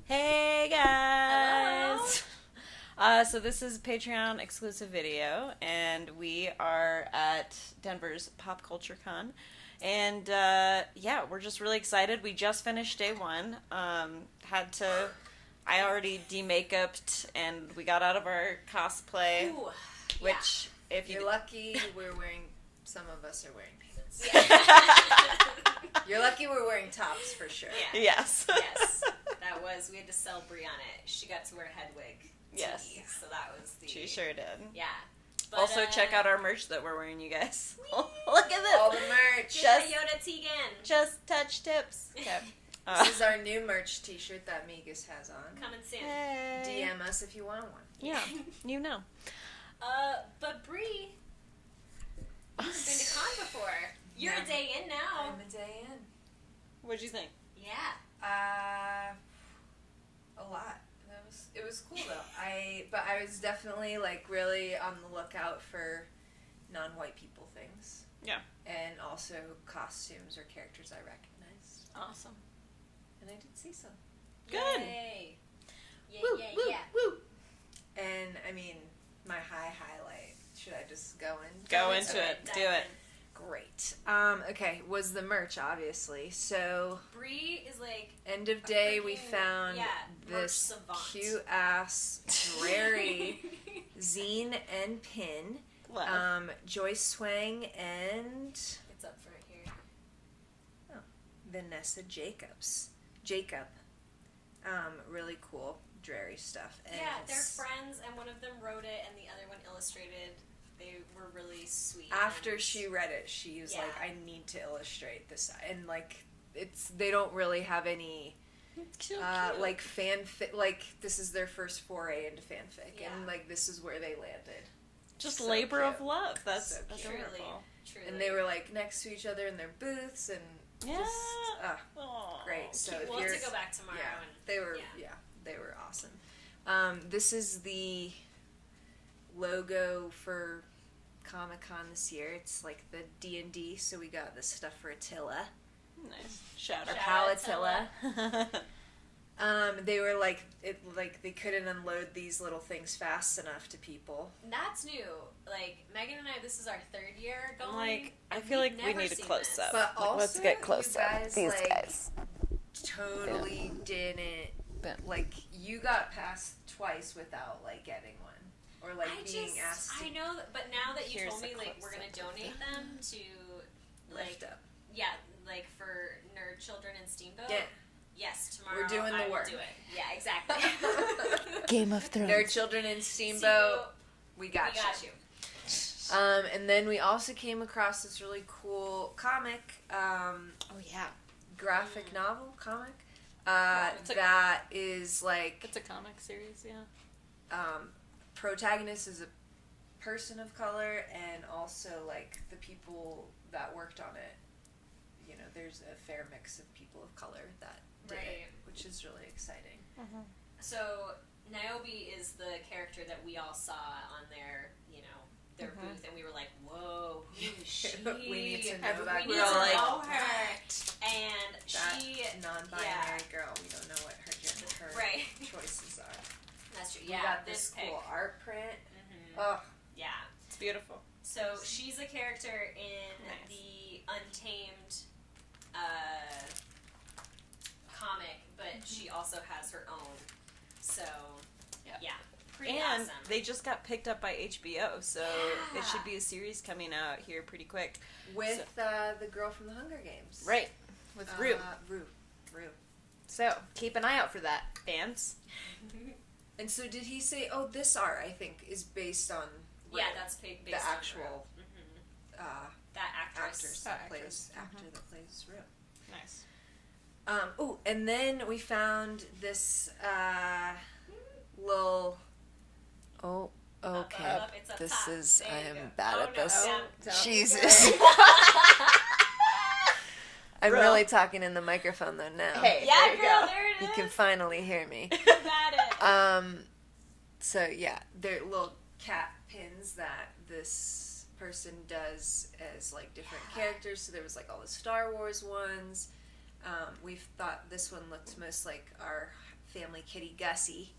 Hey guys! So this is a Patreon exclusive video, and we are at Denver's Pop Culture Con. And yeah, we're just really excited. We just finished day one. I already de-makeuped, and we got out of our cosplay. Ooh, which, yeah. if You're lucky we're wearing, some of us are wearing pants. Yeah. You're lucky we're wearing tops for sure. Yeah. Yes. Yes. We had to sell Brie on it. She got to wear Hedwig. Yes. So that was the... She sure did. Yeah. But, Also, check out our merch that we're wearing, you guys. Look at this! All the merch. Get the Yoda Tegan. Just touch tips. Okay. This is our new merch t-shirt that Migas has on. Coming soon. Hey. DM us if you want one. Yeah, you know. But Brie, you've been to con before. You're a day in now. I'm a day in. What'd you think? Yeah. A lot. It was cool though. But I was definitely really on the lookout for non-white people things. Yeah. And also costumes or characters I recognized. Awesome. And I did see some. Good. Yay. Yeah, Woo, yeah, woo, yeah. woo. And I mean, my highlight. Should I just go in? Go into it. Do it. Great. Okay, was the merch, obviously. So, Brie is like... end of day, we found merch this savant. cute-ass Drary zine and pin. Love. Joyce Swang and It's up front here. Vanessa Jacob. Really cool Drary stuff. And Yeah, they're friends, and one of them wrote it, and the other one illustrated. They were really sweet. After and she read it, she was Yeah. like, I need to illustrate this. And, they don't really have any, So cute. fanfic. This is their first foray into fanfic. Yeah. And, just is where they landed. Just so labor cute. of love. That's So cute. wonderful. Truly. And they were, next to each other in their booths, and Yeah. just, Aw, great. So cute. if We'll you're... have to go back tomorrow. Yeah, And, they were, yeah. they were awesome. This is the logo for Comic-Con this year. It's the D&D, so we got this stuff for Attila. Nice. Shout Or out. Palatilla. They were they couldn't unload these little things fast enough to people. That's new. Megan and I, this is our third year going. I feel like we never need a seen close this. up. But also, let's get close you up. guys, These guys. totally didn't, you got past twice without, getting one. Or, being asked to I know, but now that you Here's told me, a we're going to close-up of donate them to, lift up. yeah, for nerd children in Steamboat. Yeah. Yes, tomorrow We're doing the I will work. do it. Yeah, exactly. Game of Thrones. Nerd Children in Steamboat, we got you. And then we also came across this really cool comic, Oh yeah. graphic novel comic, It's a- that is It's a comic series, yeah. protagonist is a person of color, and also the people that worked on it, there's a fair mix of people of color that did Right. it, which is really exciting. So, Niobe is the character that we all saw on their booth, and we were like, whoa, who is she? We need to know Everybody that needs girl. to know her. And That she... non-binary girl, we don't know what her gender, her Right. choices are. That's true. We Yeah, got this this cool pic. art print. Mhm. Oh, Yeah. It's beautiful. So she's a character in Nice. the Untamed comic, but she also has her own. So, yeah, pretty And awesome. they just got picked up by HBO, so Yeah. it should be a series coming out here pretty quick. with the girl from the Hunger Games. Right. With Rue. Rue. So, keep an eye out for that, fans. And so did he say, oh, this art, I think, is based on Rue, Yeah, that's based the on actual Rue. that actress. actor that plays Rue. Nice. And then we found this little... Oh, okay. Up, it's up This top. is... There I you am go. bad Oh, at no, this. yeah. Oh, Jesus. I'm Bro. really talking in the microphone, though, now. Hey. Yeah, There you girl, go. there it You is. can finally hear me. Got it. So yeah, they're little cat pins that this person does as different characters. So there was all the Star Wars ones. We thought this one looked most like our family kitty Gussie.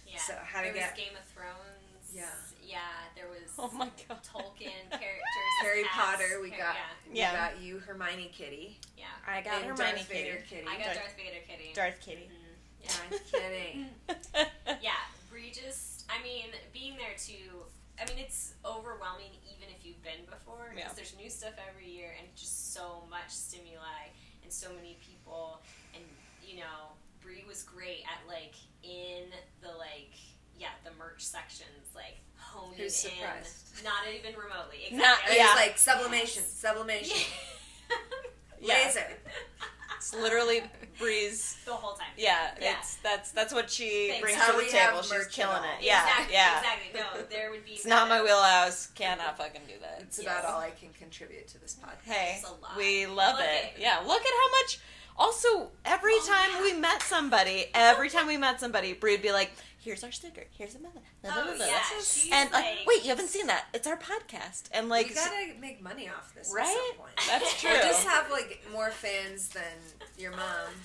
Yeah. So how to there get was Game of Thrones. Yeah. Yeah, there was Oh my god. Tolkien characters. Harry cats. Potter. We got Yeah. we got you Hermione Kitty. Yeah. I got and Hermione Darth Vader Kitty. Kitty. I got Darth- Darth Vader Kitty. Darth Kitty. Mhm. Yeah, I'm kidding. Yeah, Bree just, I mean, being there too, I mean, it's overwhelming even if you've been before, because Yeah. there's new stuff every year, and just so much stimuli, and so many people, and, you know, Bree was great at, like, in the, like, the merch sections, like, honing Who's surprised? in. Not even remotely. Exactly. Not- It Yeah. was like sublimation, sublimation, Yeah. laser. It's literally Bree's. The whole time. Yeah, Yeah. that's what she Thanks. brings How to the we have table. She's merch killing at all. it. Yeah, Exactly, yeah. Exactly. No, there would be. It's not my wheelhouse. Cannot fucking do that. It's Yes. about all I can contribute to this podcast. Hey, It's a lot. we love Look it. at- Yeah, look at how much. Also, every time we met somebody, Brie would be like, "Here's our sticker. Here's a method." Oh, yeah. She's And like, wait, you haven't seen that? It's our podcast. And like, We gotta make money off this right? at some point. That's true. Or just have like more fans than your mom,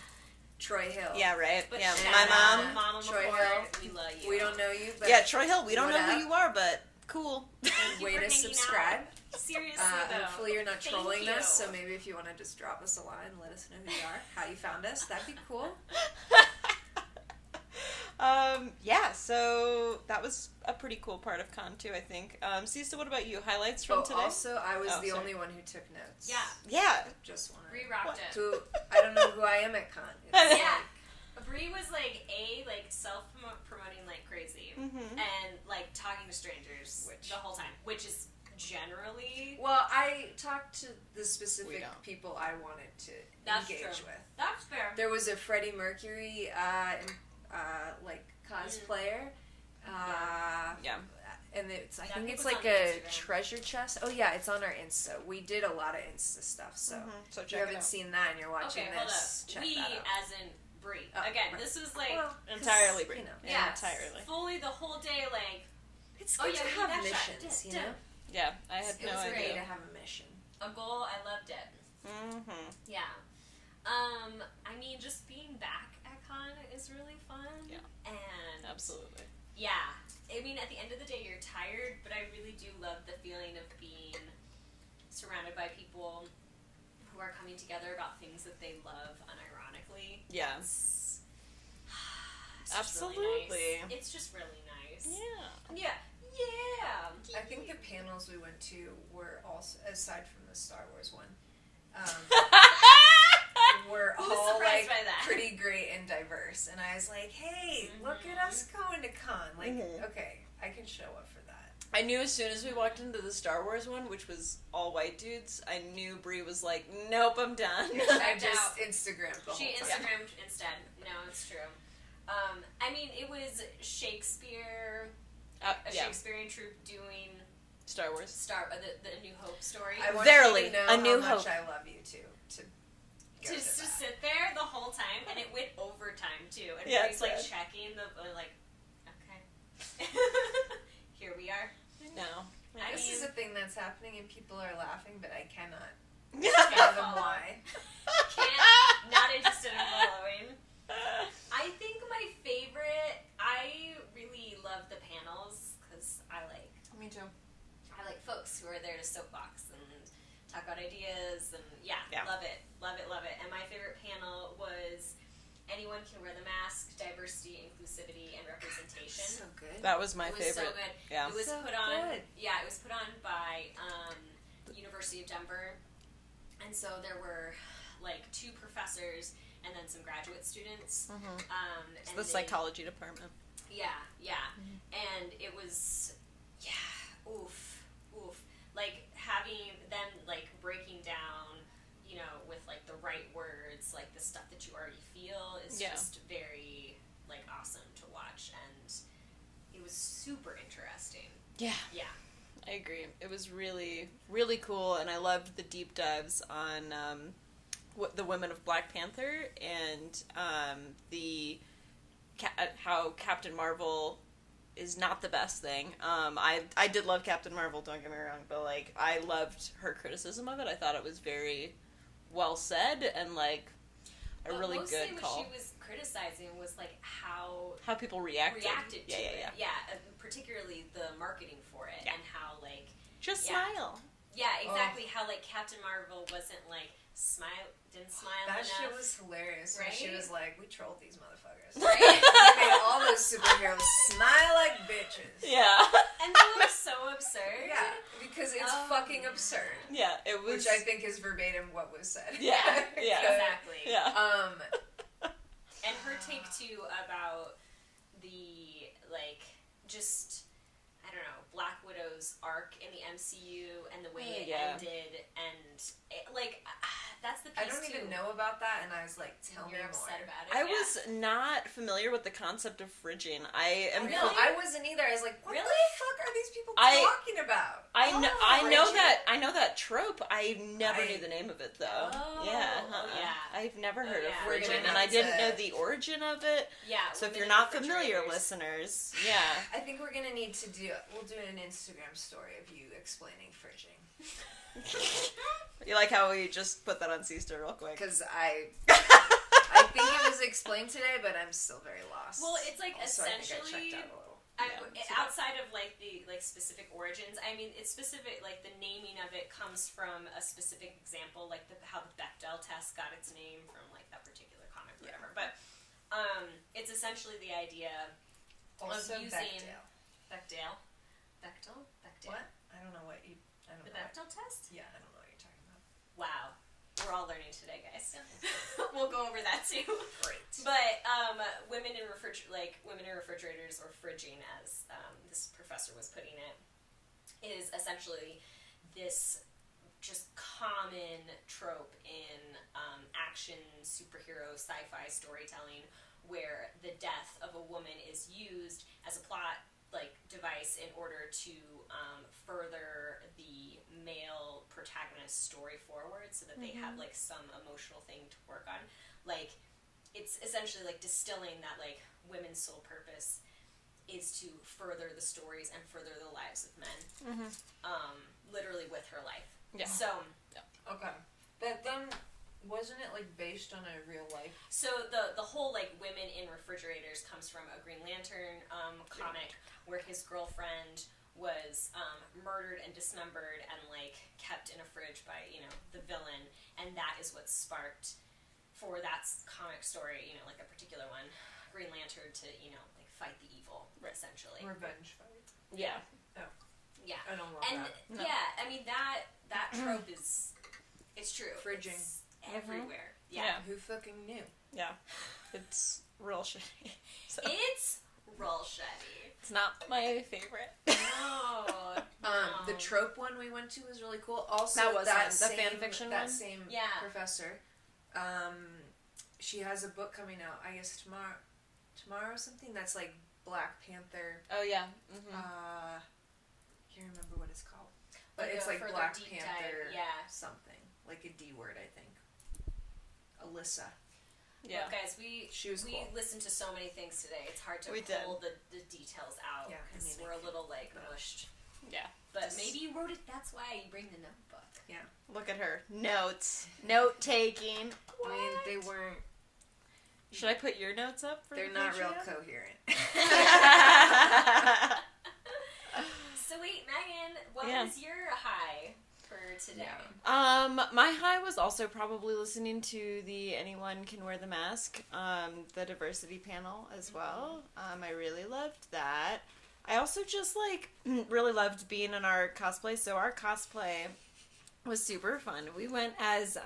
Troy Hill. Yeah, right. But Yeah, shout my out mom. Mama Troy McCord, Hill. we love you. We don't know you, but Yeah, Troy Hill. We don't what know up? who you are, but cool. Thank you way for to hanging subscribe. out. Seriously, though. Hopefully you're not Thank trolling you. us, so maybe if you want to just drop us a line, let us know who you are, how you found us, that'd be cool. Yeah, so that was a pretty cool part of con too, I think. Sista, what about you? Highlights from today? Also, I was Oh, the sorry. only one who took notes. Yeah. Yeah. Just want Bree rocked What? it. to. I don't know who I am at con. It's Yeah. like, Bree was like self-promoting like crazy, Mm-hmm. and like talking to strangers Which- the whole time, which is generally well, I talked to the We specific don't. people I wanted to That's engage true. with. that's fair. There was a Freddie Mercury, like cosplayer. Yeah. And it's I That think thing it's was like on a Instagram. treasure chest. Oh yeah, it's on our Insta. We did a lot of Insta stuff, so So if check you it haven't out. seen that and you're watching Okay, hold this, up. check We, that out. as in Bree. Oh, Again, right. this was like Well, 'cause, Entirely Brie. you know, yeah, entirely. fully the whole day. Like it's Oh, good yeah, to we have need that shot. missions, Dun, you dun. know. Yeah, I had It no was great to idea. have a mission. a goal, I loved it. Mm-hmm. Yeah. I mean, just being back at con is really fun. Yeah. And Absolutely. yeah, I mean, at the end of the day, you're tired, but I really do love the feeling of being surrounded by people who are coming together about things that they love unironically. Yeah. It's just Absolutely. Really nice. It's just really nice. Yeah. Yeah. Yeah. I think the panels we went to were also, aside from the Star Wars one, were Who's all surprised like by that? pretty great and diverse. And I was like, hey, look at us going to con. Like, Mhm. okay, I can show up for that. I knew as soon as we walked into the Star Wars one, which was all white dudes, I knew Brie was like, "Nope, I'm done." I Checked just out. Instagrammed the She whole time. Instagrammed instead. No, it's true. I mean, it was Shakespeare, a yeah, Shakespearean troupe doing Star Wars. the New Hope story. I want Verily, you to know A New how much Hope. I love you too. To go to to just that. sit there the whole time, and it went overtime too. And Yeah, he's like it's checking the like, okay, here we are. No. I This mean- is a thing that's happening and people are laughing, but I cannot Can't fathom follow. why. Not interested in following. I think my favorite. I really love the panels because I like Me too. folks who are there to soapbox and talk about ideas and Yeah. love it. And my favorite panel was anyone can wear the mask, diversity, inclusivity, and representation. So good. That was my it was favorite. so good. Yeah. It was So put on. good. Yeah, it was put on by University of Denver, and so there were like 2 professors and then some graduate students. Mm-hmm. It's And the they- psychology department. Yeah, and it was, oof. Like having them like breaking down, you know, with like the right words, like the stuff that you already feel is Yeah. just very like awesome to watch, and it was super interesting. Yeah. Yeah. I agree. It was really, really cool, and I loved the deep dives on the women of Black Panther and how Captain Marvel is not the best thing. I did love Captain Marvel, don't get me wrong, but like I loved her criticism of it. I thought it was very well said and like a But really mostly good what call. she was criticizing was like how people reacted to yeah. it. Yeah, particularly the marketing for it and how like just yeah. smile. Yeah, exactly. How like Captain Marvel wasn't like didn't smile That enough. shit was hilarious. When Right? she was like, "We trolled these motherfuckers." Right? We made all those superheroes smile like bitches. Yeah. And they look so absurd. Yeah, because it's fucking absurd. Yeah, it was. Which I think is verbatim what was said. Yeah, yeah. Exactly. Yeah. And her take too about the like just I don't know Black Widow's arc in the MCU and the way it ended and it, like that's the piece I don't too. even know about that, and I was like, "Tell me You're more." upset about it. I was not familiar with the concept of fridging. I am. Really? I wasn't either. I was like, "What Really? the fuck are these people I- talking about?" I know Frigid. that trope. I never knew the name of it though. Oh, yeah, yeah. I've never heard of yeah. We're frigid, gonna and I have didn't to- know the origin of it. Yeah. So if women you're in not familiar, refrigerators. listeners, yeah. I think we're gonna need to we'll do an Instagram story of you explaining fridging. You like how we just put that on Cster real quick? Because I think it was explained today, but I'm still very lost. Well, it's like Also, I think I essentially. checked out a little. Outside of like the like specific origins, I mean, it's specific. Like the naming of it comes from a specific example, like how the Bechdel test got its name from like that particular comic, or whatever. But it's essentially the idea Also, of using Bechdel. Bechdel. What? I don't know what you. I don't The know. Bechdel test. Yeah, I don't know what you're talking about. Wow, we're all learning today, guys. We'll go over that too. Great. But women in refrigerators or fridging, as this professor was putting it, is essentially this just common trope in action, superhero, sci-fi storytelling, where the death of a woman is used as a plot device in order to further the male protagonist story forward, so that they have like some emotional thing to work on. Like it's essentially like distilling that like women's sole purpose is to further the stories and further the lives of men, literally with her life. Yeah. So Okay. But then, wasn't it like based on a real life? So the whole like women in refrigerators comes from a Green Lantern comic where his girlfriend was murdered and dismembered and like kept in a fridge by the villain, and that is what sparked for that comic story, like a particular one, Green Lantern to like fight the evil, essentially. Revenge fight. Yeah. Oh. Yeah. I don't love And that. No. yeah, I mean that trope it's true. Fridging. It's everywhere. Yeah. Who fucking knew? Yeah, it's real shitty. So, It's real shitty. it's not my favorite. No. The trope one we went to was really cool. Also, That was that fun. The same, fan fiction that one? same Yeah. professor, she has a book coming out. I guess tomorrow or something. That's like Black Panther. Oh yeah. Can't remember what it's called, but Like it's a like further Black deep Panther. dive, yeah. Something like a D word, I think. Alyssa. Yeah. Look, guys, we She was cool. listened to so many things today. It's hard to We did. pull the details out Yeah, I because mean, we're a little like no. mushed. Yeah. But Just- maybe you wrote it. That's why you bring the notebook. Look at her notes, note taking. I mean, they weren't. Should I put your notes up for They're the not real Patreon? coherent. Sweet Megan, what Yeah. was your high for today? My high was also probably listening to the Anyone Can Wear the Mask, the diversity panel as well. I really loved that. I also just really loved being in our cosplay. So our cosplay was super fun. We went as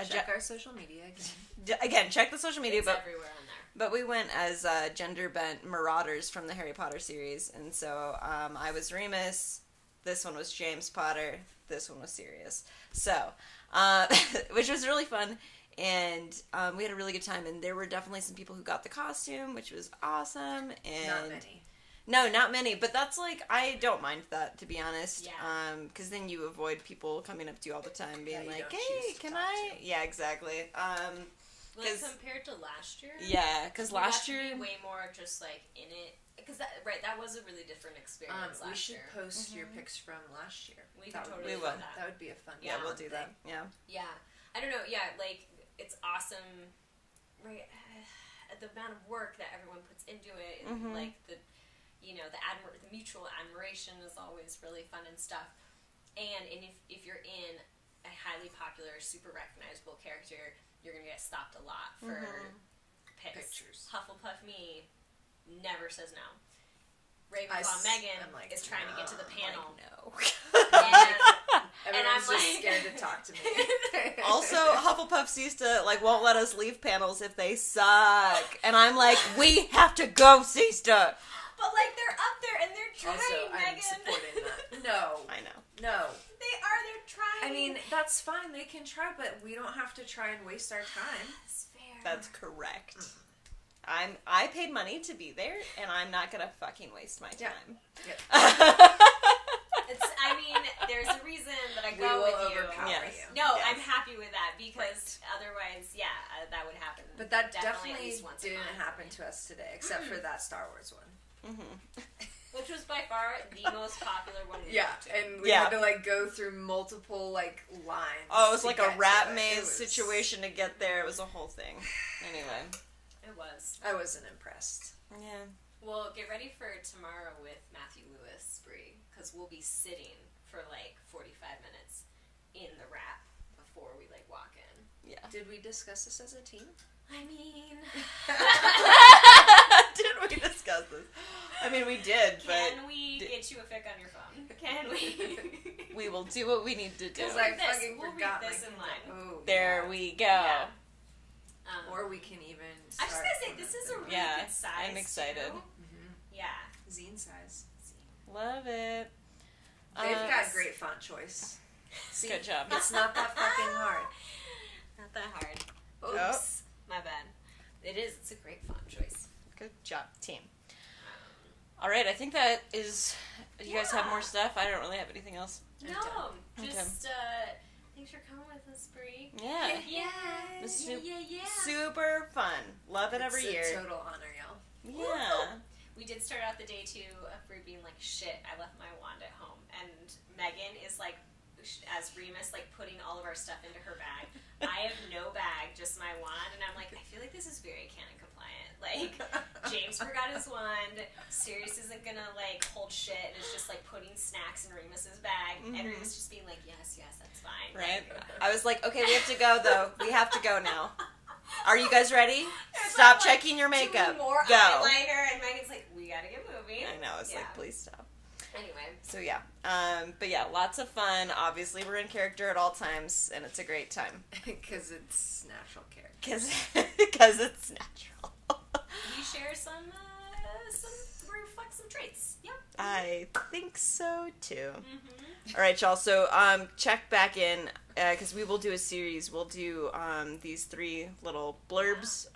Check our social media again. again, check the social media, It's but everywhere on there. But we went as gender bent marauders from the Harry Potter series, and so I was Remus. This one was James Potter. This one was Sirius. So, which was really fun, and we had a really good time. And there were definitely some people who got the costume, which was awesome. And Not many. No, not many. But that's I don't mind that, to be honest. Yeah. Because then you avoid people coming up to you all the time, being Yeah, you like, don't "Hey, choose to can talk I?" to. Yeah, exactly. Like compared to last year. Yeah, because we got last to year. be way more just in it. Because that was a really different experience We last should year. post your pics from last year. We That could would totally be do fun. that. That would be a fun. Yeah, we'll do thing. that. Yeah. Yeah, I don't know. Yeah, it's awesome, right? the amount of work that everyone puts into it, Mhm. like the mutual admiration is always really fun and stuff. And if you're in a highly popular, super recognizable character, you're gonna get stopped a lot for Pictures. Hufflepuff me never says no. Ravenclaw Megan is trying to get to the panel. No. And I'm just like scared to talk to me. Also, Hufflepuff Sista, like, won't let us leave panels if they suck. And I'm like, we have to go, Sista! But, like, they're up there and they're trying, Also, I'm Megan. supporting that. No. I know. No. They're trying. I mean, that's fine. They can try, but we don't have to try and waste our time. That's fair. That's correct. I paid money to be there, and I'm not gonna fucking waste my time. I mean, there's a reason that I go with you. Yes. You. No, yes. I'm happy with that because otherwise, that would happen. But that definitely definitely at least once a didn't month. happen to us today, except for that Star Wars one. Which was by far the most popular one we Yeah, went to. and we had to, like, go through multiple, like, lines. Oh, it was like a get rat to it. maze It was- situation to get there. It was a whole thing. Anyway. It was. I wasn't impressed. Yeah. Well, get ready for tomorrow with Matthew Lewis, Bree, because we'll be sitting for like 45 minutes in the wrap before we like walk in. Yeah. Did we discuss this as a team? I mean, Did we discuss this? I mean, we did, but can we get you a fic on your phone? Can we? we will do what we need to do. Because We'll I read this. fucking We'll forgot. read this like, in line. Oh, There yeah. we go. Yeah. Or we can even. I was Start just gonna say one this of is a them. really Yeah, good size. I'm excited. Too. Yeah. Zine size. Love it. They've got great font choice. See, Good job. It's not that fucking hard. Not that hard. Oh. Oops. My bad. It is. It's a great font choice. Good job, team. All right, I think that is. You guys have more stuff? I don't really have anything else. No, Okay. just thanks for coming with us, Bree. Yeah. Yeah. This is Yeah. Super fun. Love it every It's year. a total honor, y'all. Yeah. We did start out the day too of Bree being like, "Shit, I left my wand at home," and Megan is like, as Remus, like putting all of our stuff into her bag. I have no bag, just my wand, and I'm like, I feel like this is very canon compliant. Like, James forgot his wand. Sirius isn't gonna like hold shit, and it's just like putting snacks in Remus's bag, and Remus just being like, yes, that's fine. Right? Like, I was like, okay, we have to go, though. We have to go now. Are you guys ready? It's Stop like, checking your doing makeup. more Go. eyeliner, and Megan's like, we gotta get moving. I know. It's Yeah. like, please stop. Anyway. So, yeah. But, yeah, lots of fun. Obviously, we're in character at all times, and it's a great time. Because it's natural character. Because it's natural. We share some reflect some traits. Yep. I think so, too. Mm-hmm. All right, y'all. So check back in because we will do a series. We'll do these 3 little blurbs,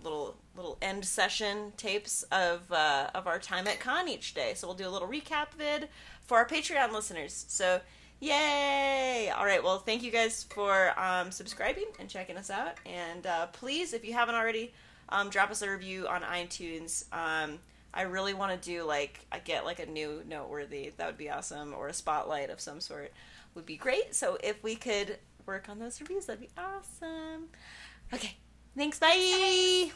little end session tapes of our time at con each day. So we'll do a little recap vid for our Patreon listeners. So yay! All right. Well, thank you guys for subscribing and checking us out. And please, if you haven't already, drop us a review on iTunes. I really want to do, get, a new noteworthy. That would be awesome. Or a spotlight of some sort would be great. So if we could work on those reviews, that'd be awesome. Okay. Thanks. Bye.